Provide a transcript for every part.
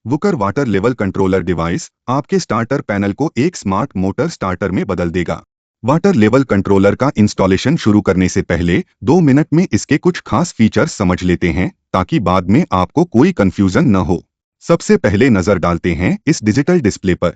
वुकर water level controller device आपके starter panel को एक स्मार्ट मोटर स्टार्टर में बदल देगा। वाटर लेवल कंट्रोलर का इंस्टॉलेशन शुरू करने से पहले 2 मिनट में इसके कुछ खास फीचर्स समझ लेते हैं ताकि बाद में आपको कोई कंफ्यूजन न हो। सबसे पहले नजर डालते हैं इस डिजिटल डिस्प्ले पर।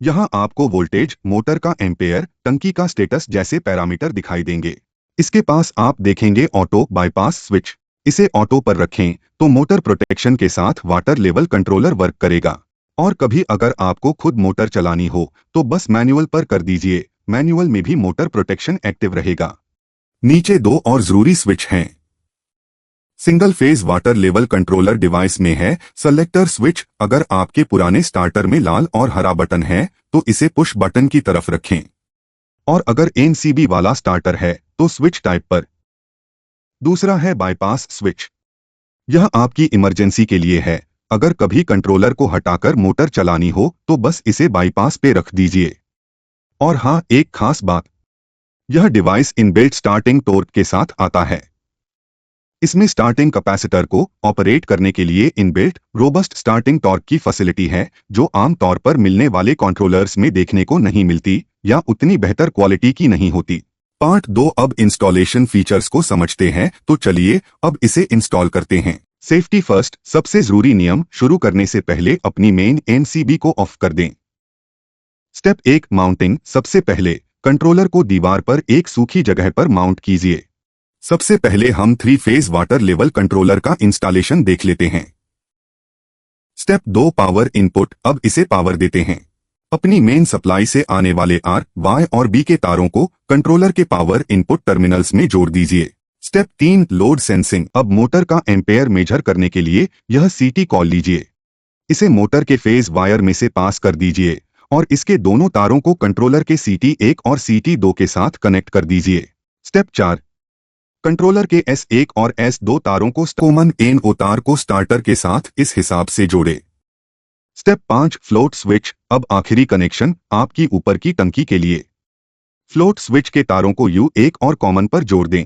यहाँ आपको वोल्टेज, मोटर का एम्पेयर, टंकी का स्टेटस जैसे पैरामीटर दिखाई देंगे। इसके पास आप देखेंगे ऑटो बाईपास स्विच। इसे ऑटो पर रखें तो मोटर प्रोटेक्शन के साथ वाटर लेवल कंट्रोलर वर्क करेगा। और कभी अगर आपको खुद मोटर चलानी हो तो बस मैनुअल पर कर दीजिए, मैनुअल में भी मोटर प्रोटेक्शन एक्टिव रहेगा। नीचे 2 और जरूरी स्विच हैं। Single phase water level controller device में है सेलेक्टर स्विच। अगर आपके पुराने स्टार्टर में लाल और हरा बटन है तो इसे पुश बटन की तरफ रखें, और अगर एनसीबी वाला स्टार्टर है तो स्विच टाइप पर। दूसरा है बाईपास स्विच। यह आपकी इमरजेंसी के लिए है। अगर कभी कंट्रोलर को हटाकर मोटर चलानी हो तो बस इसे बाईपास पे रख दीजिए। और हाँ, एक खास बात, यह डिवाइस इनबिल्ट स्टार्टिंग टॉर्क के साथ आता है। इसमें स्टार्टिंग कैपेसिटर को ऑपरेट करने के लिए इनबिल्ट रोबस्ट स्टार्टिंग टॉर्क की फैसिलिटी है, जो आमतौर पर मिलने वाले कंट्रोलर्स में देखने को नहीं मिलती या उतनी बेहतर क्वालिटी की नहीं होती। पार्ट 2, अब इंस्टॉलेशन फीचर्स को समझते हैं, तो चलिए अब इसे इंस्टॉल करते हैं। सेफ्टी फर्स्ट, सबसे जरूरी नियम, शुरू करने से पहले अपनी मेन एनसीबी को ऑफ कर दें। Step 1, mounting. सबसे पहले कंट्रोलर को दीवार पर एक सूखी जगह पर माउंट कीजिए। सबसे पहले हम 3 फेज वाटर लेवल कंट्रोलर का इंस्टॉलेशन देख लेते हैं। Step 2, power input. अब इसे पावर देते हैं। अपनी मेन सप्लाई से आने वाले आर, वाई और बी के तारों को कंट्रोलर के पावर इनपुट टर्मिनल्स में जोड़ दीजिए। Step 3, load sensing. अब मोटर का एम्पेयर मेजर करने के लिए यह सीटी कॉल लीजिए। इसे मोटर के फेज वायर में से पास कर दीजिए और इसके दोनों तारों को कंट्रोलर के CT1 और CT2 के साथ कनेक्ट कर दीजिए। स्टेप 4, कंट्रोलर के S1 और S2 तारों को कॉमन NO तार को स्टार्टर के साथ इस हिसाब से जोड़े। Step 5, float switch. अब आखिरी कनेक्शन आपकी ऊपर की टंकी के लिए। फ्लोट स्विच के तारों को U1 और कॉमन पर जोड़ दें।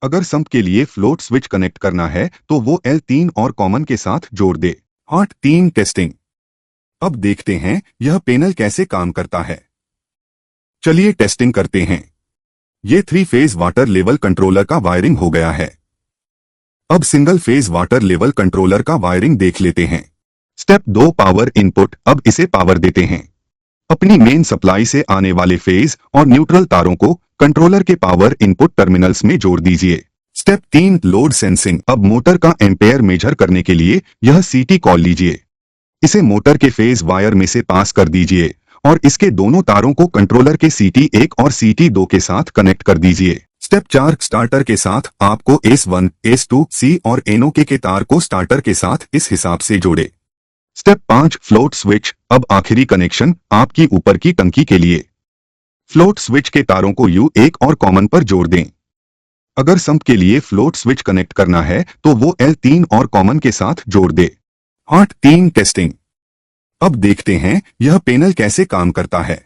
अगर सम्प के लिए फ्लोट स्विच कनेक्ट करना है तो वो L3 और कॉमन के साथ जोड़ दे। Part 3, testing. अब देखते हैं यह पैनल कैसे काम करता है। चलिए टेस्टिंग करते हैं। ये 3 फेज वाटर लेवल कंट्रोलर का वायरिंग हो गया है। अब single phase water level controller का वायरिंग देख लेते हैं। Step 2, power input. अब इसे पावर देते हैं। अपनी मेन सप्लाई से आने वाले फेज और न्यूट्रल तारों को कंट्रोलर के पावर इनपुट टर्मिनल्स में जोड़ दीजिए। Step 3, load sensing. अब मोटर का एम्पेयर मेजर करने के लिए यह सीटी कॉल लीजिए। इसे मोटर के फेज वायर में से पास कर दीजिए और इसके दोनों तारों को कंट्रोलर के CT1 और CT2 के साथ कनेक्ट कर दीजिए। स्टेप 4, स्टार्टर के साथ आपको S1, S2, C और NOK के तार को स्टार्टर के साथ इस हिसाब से जोड़े। Step 5, float switch. अब आखिरी कनेक्शन आपकी ऊपर की टंकी के लिए। फ्लोट स्विच के तारों को U1 और कॉमन पर जोड़ दें। अगर सम्प के लिए फ्लोट स्विच कनेक्ट करना है तो वो L3 और कॉमन के साथ जोड़ दे। Part 3, testing. अब देखते हैं यह पैनल कैसे काम करता है।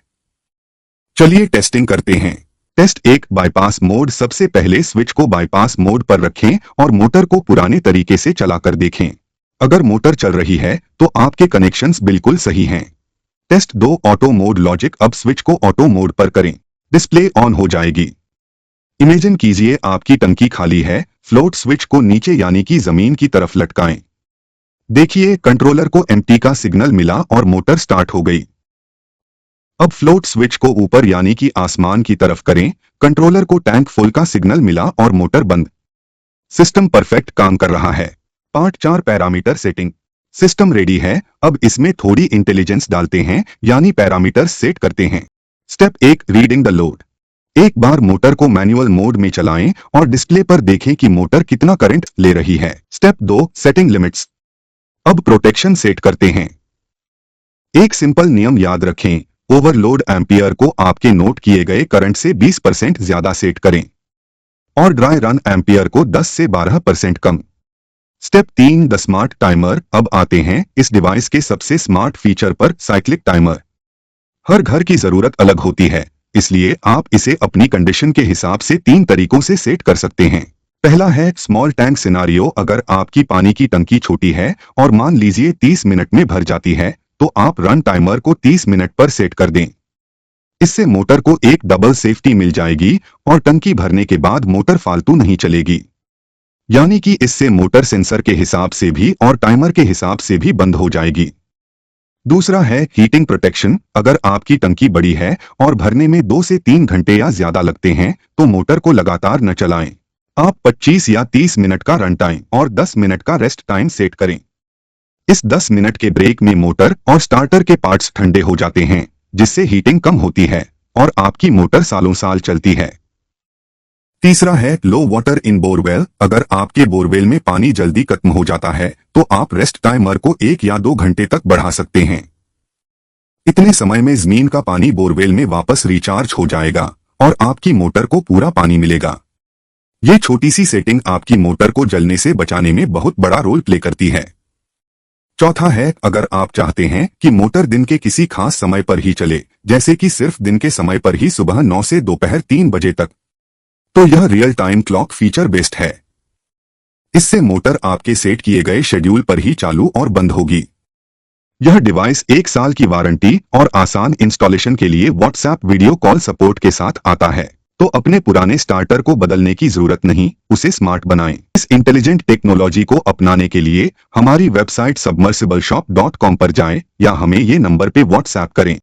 चलिए टेस्टिंग करते हैं। Test 1, bypass mode. सबसे पहले स्विच को बाईपास मोड पर रखें और मोटर को पुराने तरीके से चलाकर देखें। अगर मोटर चल रही है तो आपके कनेक्शंस बिल्कुल सही हैं। Test 2, auto mode logic. अब स्विच को ऑटो मोड पर करें। डिस्प्ले ऑन हो जाएगी। इमेजिन कीजिए आपकी टंकी खाली है। फ्लोट स्विच को नीचे यानी कि जमीन की तरफ लटकाएं। देखिए कंट्रोलर को एम्प्टी का सिग्नल मिला और मोटर स्टार्ट हो गई। अब फ्लोट स्विच को ऊपर यानी कि आसमान की तरफ करें। कंट्रोलर को टैंक फुल का सिग्नल मिला और मोटर बंद। सिस्टम परफेक्ट काम कर रहा है। Part 4, parameter setting. System ready है। अब इसमें थोड़ी इंटेलिजेंस डालते हैं यानी पैरामीटर सेट करते हैं। Step 1, reading the load. एक बार मोटर को मैनुअल मोड में चलाएं और डिस्प्ले पर देखें कि मोटर कितना करंट ले रही है। Step 2, setting limits. अब प्रोटेक्शन सेट करते हैं। एक सिंपल नियम याद रखें, ओवरलोड एम्पियर को आपके नोट किए गए करंट से 20% ज्यादा सेट करें और ड्राई रन एम्पियर को 10 से 12% कम। Step 3, the smart timer. अब आते हैं इस डिवाइस के सबसे स्मार्ट फीचर पर, साइक्लिक टाइमर। हर घर की जरूरत अलग होती है, इसलिए आप इसे अपनी कंडीशन के हिसाब से 3 तरीकों से सेट कर सकते हैं। पहला है स्मॉल टैंक सिनारियो। अगर आपकी पानी की टंकी छोटी है और मान लीजिए 30 मिनट में भर जाती है, तो आप रन टाइमर को 30 मिनट पर सेट कर दें। इससे मोटर को एक डबल सेफ्टी मिल जाएगी और टंकी भरने के बाद मोटर फालतू नहीं चलेगी। यानी कि इससे मोटर सेंसर के हिसाब से भी और टाइमर के हिसाब से भी बंद हो जाएगी। दूसरा है हीटिंग प्रोटेक्शन। अगर आपकी टंकी बड़ी है और भरने में 2 से 3 घंटे या ज्यादा लगते हैं, तो मोटर को लगातार न चलाएं। आप 25 या 30 मिनट का रन टाइम और 10 मिनट का रेस्ट टाइम सेट करें। इस 10 मिनट के ब्रेक में मोटर और स्टार्टर के पार्ट्स ठंडे हो जाते हैं, जिससे हीटिंग कम होती है और आपकी मोटर सालों साल चलती है। तीसरा है लो वाटर इन बोरवेल। अगर आपके बोरवेल में पानी जल्दी खत्म हो जाता है, तो आप रेस्ट टाइमर को 1 या 2 घंटे तक बढ़ा सकते हैं। इतने समय में जमीन का पानी बोरवेल में वापस रिचार्ज हो जाएगा और आपकी मोटर को पूरा पानी मिलेगा। ये छोटी सी सेटिंग आपकी मोटर को जलने से बचाने में बहुत बड़ा रोल प्ले करती है। चौथा है, अगर आप चाहते हैं कि मोटर दिन के किसी खास समय पर ही चले, जैसे कि सिर्फ दिन के समय पर ही सुबह 9 से दोपहर 3 बजे तक, तो यह real time clock feature based है। इससे मोटर आपके सेट किए गए शेड्यूल पर ही चालू और बंद होगी। यह डिवाइस 1 साल की वारंटी और आसान इंस्टॉलेशन के लिए व्हाट्सएप वीडियो कॉल सपोर्ट के साथ आता है। तो अपने पुराने स्टार्टर को बदलने की जरूरत नहीं, उसे स्मार्ट बनाएं। इस इंटेलिजेंट टेक्नोलॉजी को अपनाने के लिए हमारी वेबसाइट submersibleShop.com पर जाएं या हमें ये नंबर पे व्हाट्सएप करें।